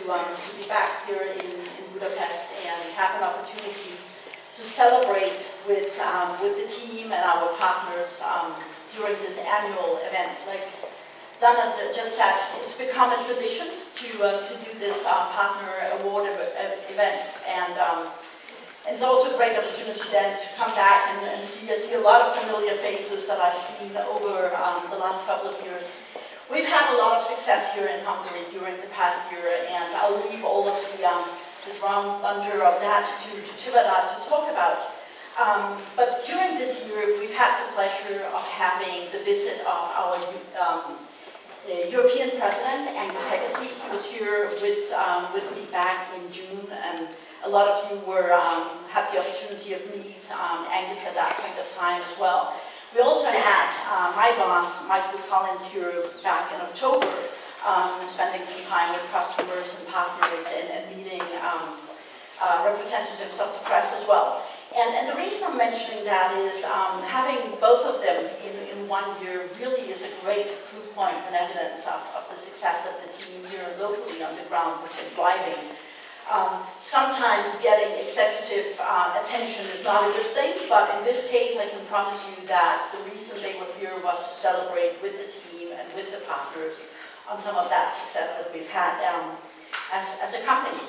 be back here in Budapest and have an opportunity to celebrate with the team and our partners during this annual event. Like Zana just said, it's become a tradition to do this partner award event, and it's also a great opportunity then to come back and see a lot of familiar faces that I've seen over the last couple of years. We've had a lot of success here in Hungary during the past year, and I'll leave all of the drum thunder of that to Tivada to talk about. But during this year, we've had the pleasure of having the visit of our European President, Angus Hegarty. He was here with me back in June, and a lot of you had the opportunity of meeting Angus at that point of time as well. We also had my boss, Michael Collins, here back in October, spending some time with customers and partners and meeting representatives of the press as well. And the reason I'm mentioning that is having both of them in 1 year really is a great proof point and evidence of the success that the team here locally on the ground has been driving. Sometimes getting executive attention is not a good thing, but in this case I can promise you that the reason they were here was to celebrate with the team and with the partners on some of that success that we've had as a company.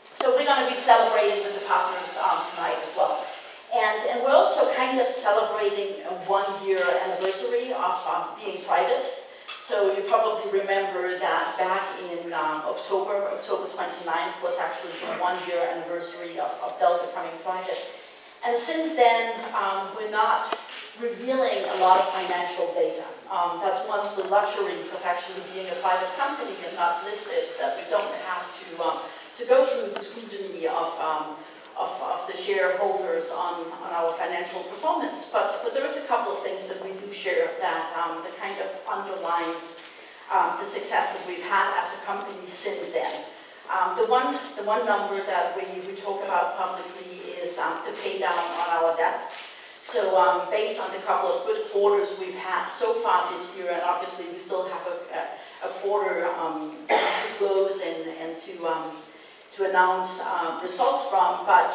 So we're going to be celebrating with the partners tonight as well. And we're also kind of celebrating a 1-year anniversary of being private. So you probably remember that back in October 29th was actually the 1-year anniversary of Dell becoming private. And since then, we're not revealing a lot of financial data. That's one of the luxuries of actually being a private company and not listed, that we don't have to go through the scrutiny of the shareholders on our financial performance. But there is a couple of things that we do share that kind of underlines the success that we've had as a company since then. The one number that we talk about publicly is the pay down on our debt. So based on the couple of good quarters we've had so far this year, and obviously we still have a quarter to close and to announce results from, but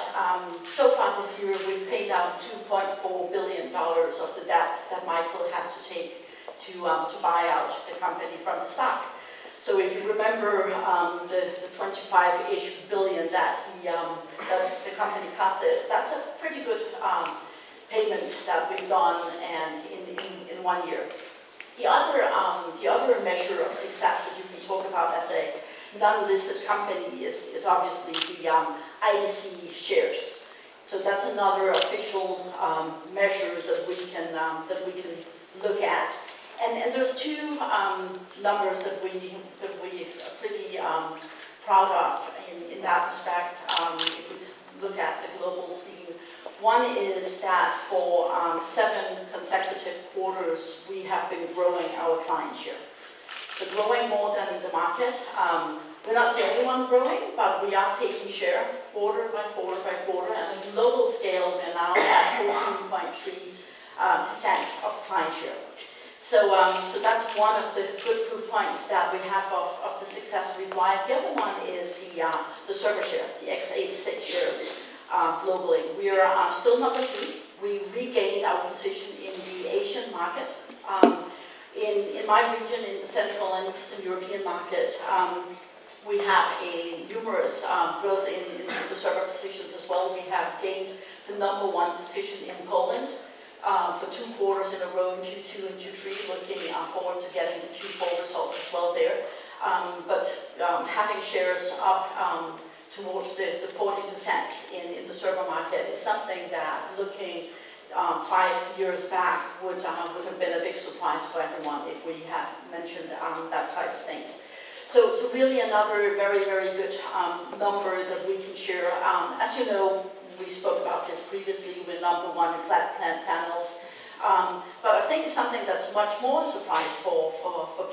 so far this year we've paid out $2.4 billion of the debt that Michael had to take to buy out the company from the stock. So if you remember the 25-ish billion that the company costed, that's a pretty good payment that we've done and in 1 year. The other measure of success that you can talk about as a non-listed company is obviously the IDC shares. So that's another official measure that we can look at. And there's two numbers that we are pretty proud of in that respect. If we look at the global scene, one is that for 7 consecutive quarters we have been growing our client share. So growing more than the market. We're not the only one growing, but we are taking share quarter by quarter by quarter. And on a global scale, we're now at 14.3% of client share. So that's one of the good proof points that we have of the success we drive. The other one is the server share, the x86 shares globally. We are still number 2. We regained our position in the Asian market. In my region, in the Central and Eastern European market, we have a numerous growth in the server positions as well. We have gained the number 1 position in Poland for 2 quarters in a row in Q2 and Q3, looking forward to getting the Q4 results as well there. But having shares up towards the 40% in the server market is something that, looking 5 years back, would have been a big surprise for everyone if we had mentioned that type of things. So really another very, very good number that we can share. As you know, we spoke about this previously, we're number 1 in flat panels. But I think something that's much more a surprise for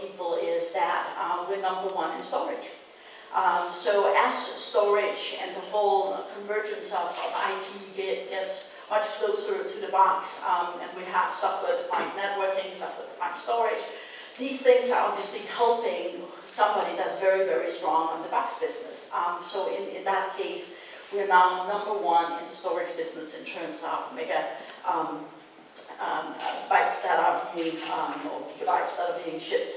people is that we're number 1 in storage. So as storage and the whole convergence of IT gets much closer to the box, and we have software-defined networking, software-defined storage. these things are obviously helping somebody that's very, very strong on the box business. So in that case, we're now #1 in the storage business in terms of mega bytes that are being, or gigabytes that are being shipped,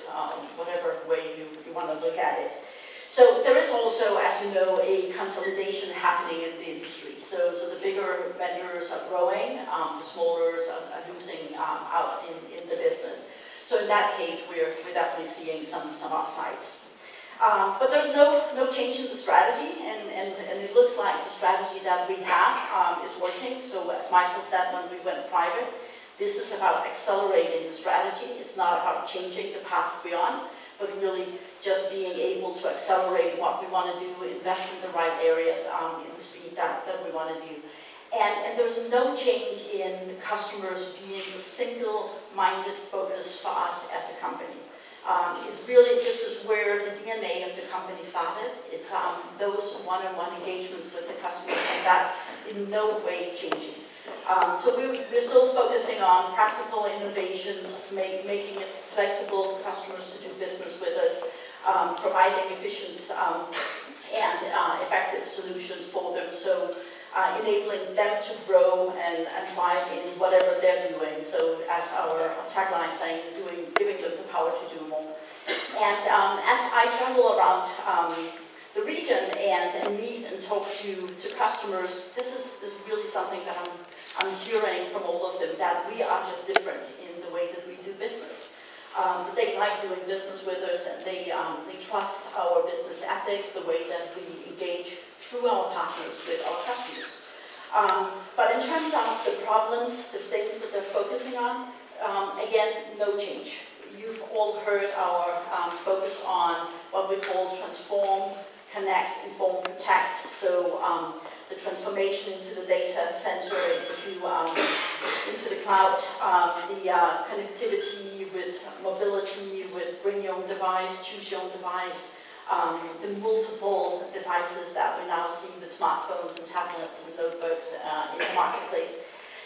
whatever way you want to look at it. So there is also, as you know, a consolidation happening in the industry. So the bigger vendors are growing, the smaller are losing out in the business. So in that case, we're definitely seeing some upsides. But there's no change in the strategy, and it looks like the strategy that we have is working. So as Michael said when we went private, this is about accelerating the strategy. It's not about changing the path beyond, but really just being able to accelerate what we want to do, invest in the right areas in the speed that we want to do. And there's no change in the customers being the single-minded focus for us as a company. It's really, this is where the DNA of the company started. It's those one-on-one engagements with the customers, and that's in no way changing. So we're still focusing on practical innovations, making it flexible for customers to do business with us, providing efficient and effective solutions for them. So enabling them to grow and thrive in whatever they're doing. So as our tagline saying, giving them the power to do more. And as I travel around the region and meet and talk to customers, this is really something that I'm hearing from all of them, that we are just different in the way that we do business. That they like doing business with us, and they trust our business ethics, the way that we engage through our partners with our customers. But in terms of the problems, the things that they're focusing on, again, no change. You've all heard our focus on what we call transform, connect, inform, protect. So the transformation into the data center, into the cloud, the connectivity with mobility, with bring your own device, choose your own device, the multiple devices that we now see with smartphones and tablets and notebooks in the marketplace.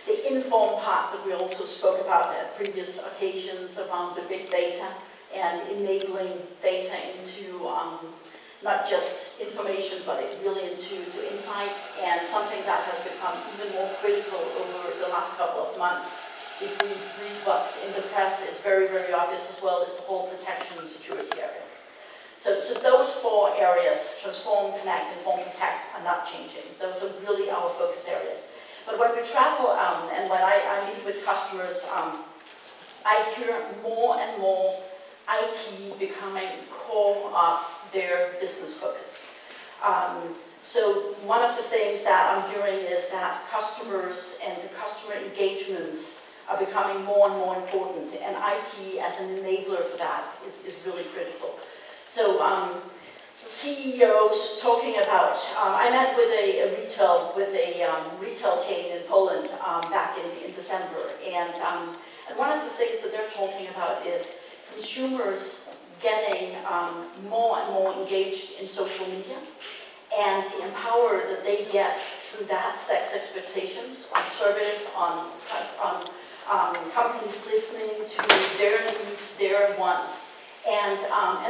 The inform part that we also spoke about at previous occasions around the big data and enabling data into not just information, but really into insights, and something that has become even more critical over the last couple of months. If we read what's in the press, it's very, very obvious as well, is the whole protection and security area. So those 4 areas, transform, connect, inform, protect, are not changing. Those are really our focus areas. But when we travel and when I meet with customers, I hear more and more IT becoming core of their business focus. So one of the things that I'm hearing is that customers and the customer engagements are becoming more and more important, and IT as an enabler for that is really critical. So CEOs talking about, I met with a retail chain in Poland back in December, and one of the things that they're talking about is consumers getting more and more engaged in social media, and the empower that they get through that sets expectations on surveys, on companies listening to their needs, their wants, and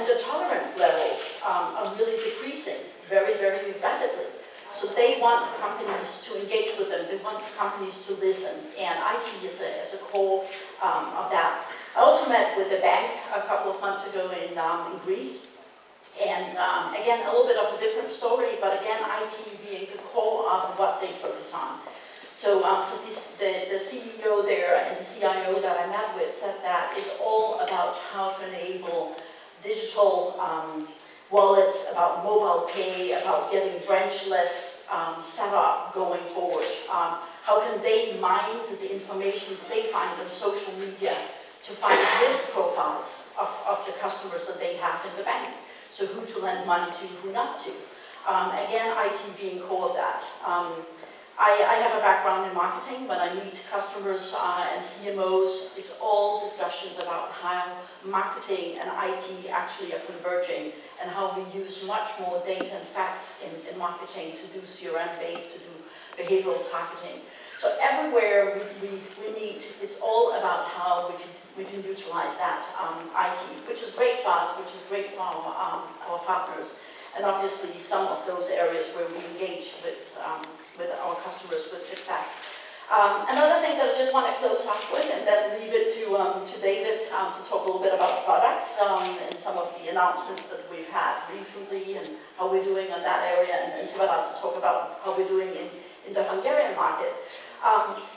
the tolerance levels are really decreasing very, very rapidly. So they want companies to engage with them, they want companies to listen, and IT is a core of that. I also met with a bank a couple of months ago in Greece, and again, a little bit of a different story, but again, IT being the core of what they focus on. So, the CEO there and the CIO that I met with said that it's all about how to enable digital wallets, about mobile pay, about getting branchless setup going forward. How can they mine the information that they find on social media to find risk profiles of the customers that they have in the bank? So who to lend money to, who not to. Again, IT being core of that. I have a background in marketing. When I meet customers and CMOs, it's all discussions about how marketing and IT actually are converging, and how we use much more data and facts in marketing to do CRM-based, to do behavioral targeting. So everywhere we meet, it's all about how we can utilize that IT, which is great for us, which is great for our partners, and obviously some of those areas where we engage with our customers with success. Another thing that I just want to close off with, and then leave it to David to talk a little bit about products and some of the announcements that we've had recently and how we're doing on that area, and to talk about how we're doing in the Hungarian market.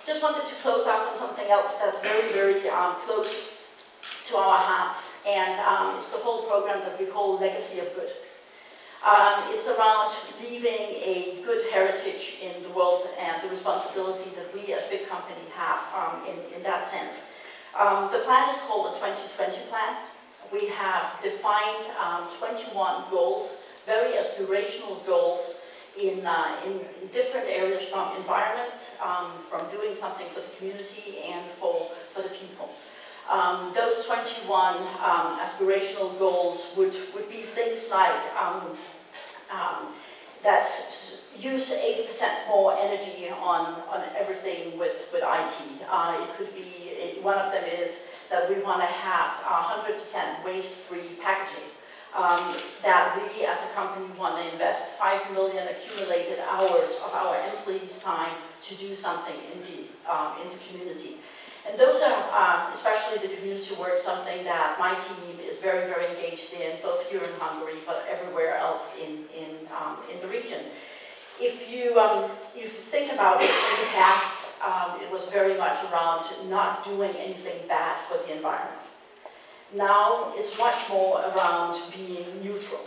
Just wanted to close off on something else that's very, very close to our hearts, and it's the whole program that we call Legacy of Good. It's around leaving a good heritage in the world and the responsibility that we as big company have in that sense. The plan is called the 2020 plan. We have defined 21 goals, very aspirational goals in different areas, from environment, from doing something for the community and for the people. Those 21 aspirational goals would be things like that use 80% more energy on everything with IT. It could be, one of them is that we want to have 100% waste-free packaging. That we as a company want to invest 5 million accumulated hours of our employees' time to do something in the community. And those are, especially the community work, something that my team is very, very engaged in, both here in Hungary, but everywhere else in the region. If you think about it, in the past, it was very much around not doing anything bad for the environment. Now, it's much more around being neutral.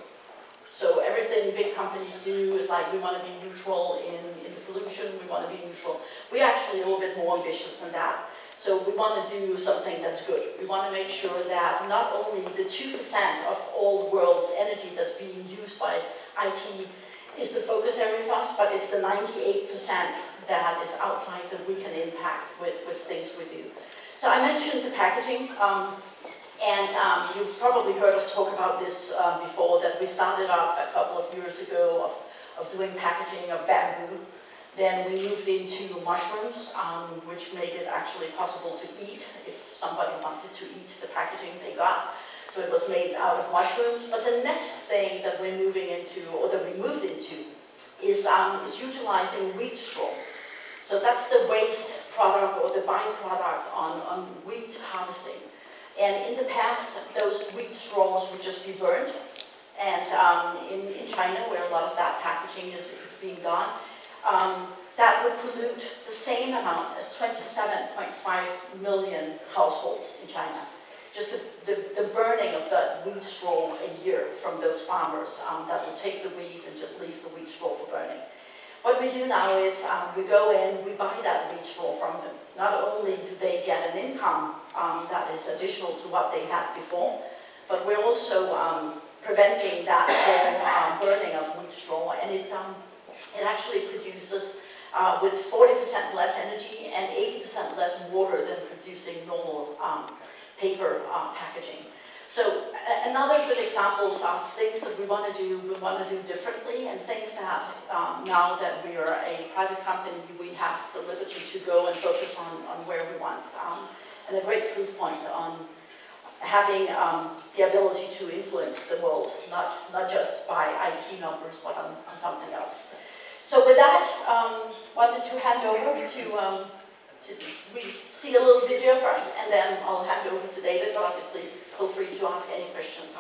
So everything big companies do is like, we want to be neutral in the pollution, we want to be neutral. We're actually a little bit more ambitious than that. So we want to do something that's good. We want to make sure that not only the 2% of all the world's energy that's being used by IT is the focus area for us, but it's the 98% that is outside that we can impact with things we do. So I mentioned the packaging, and you've probably heard us talk about this before, that we started off a couple of years ago of doing packaging of bamboo. Then we moved into mushrooms, which made it actually possible to eat if somebody wanted to eat the packaging they got. So it was made out of mushrooms. But the next thing that we're moving into, or that we moved into, is utilizing wheat straw. So that's the waste product or the byproduct on wheat harvesting. And in the past, those wheat straws would just be burned. And in China, where a lot of that packaging is being done, that would pollute the same amount as 27.5 million households in China. Just the burning of that wheat straw a year from those farmers that will take the wheat and just leave the wheat straw for burning. What we do now is we go in, we buy that wheat straw from them. Not only do they get an income that is additional to what they had before, but we're also preventing that whole burning of wheat straw, and it actually produces with 40% less energy and 80% less water than producing normal paper packaging. So another good examples of things that we want to do differently, and things that now that we are a private company, we have the liberty to go and focus on where we want. And a great proof point on having the ability to influence the world, not just by IT numbers, but on something else. So with that, wanted to hand over to we see a little video first, and then I'll hand over to David, but obviously feel free to ask any questions.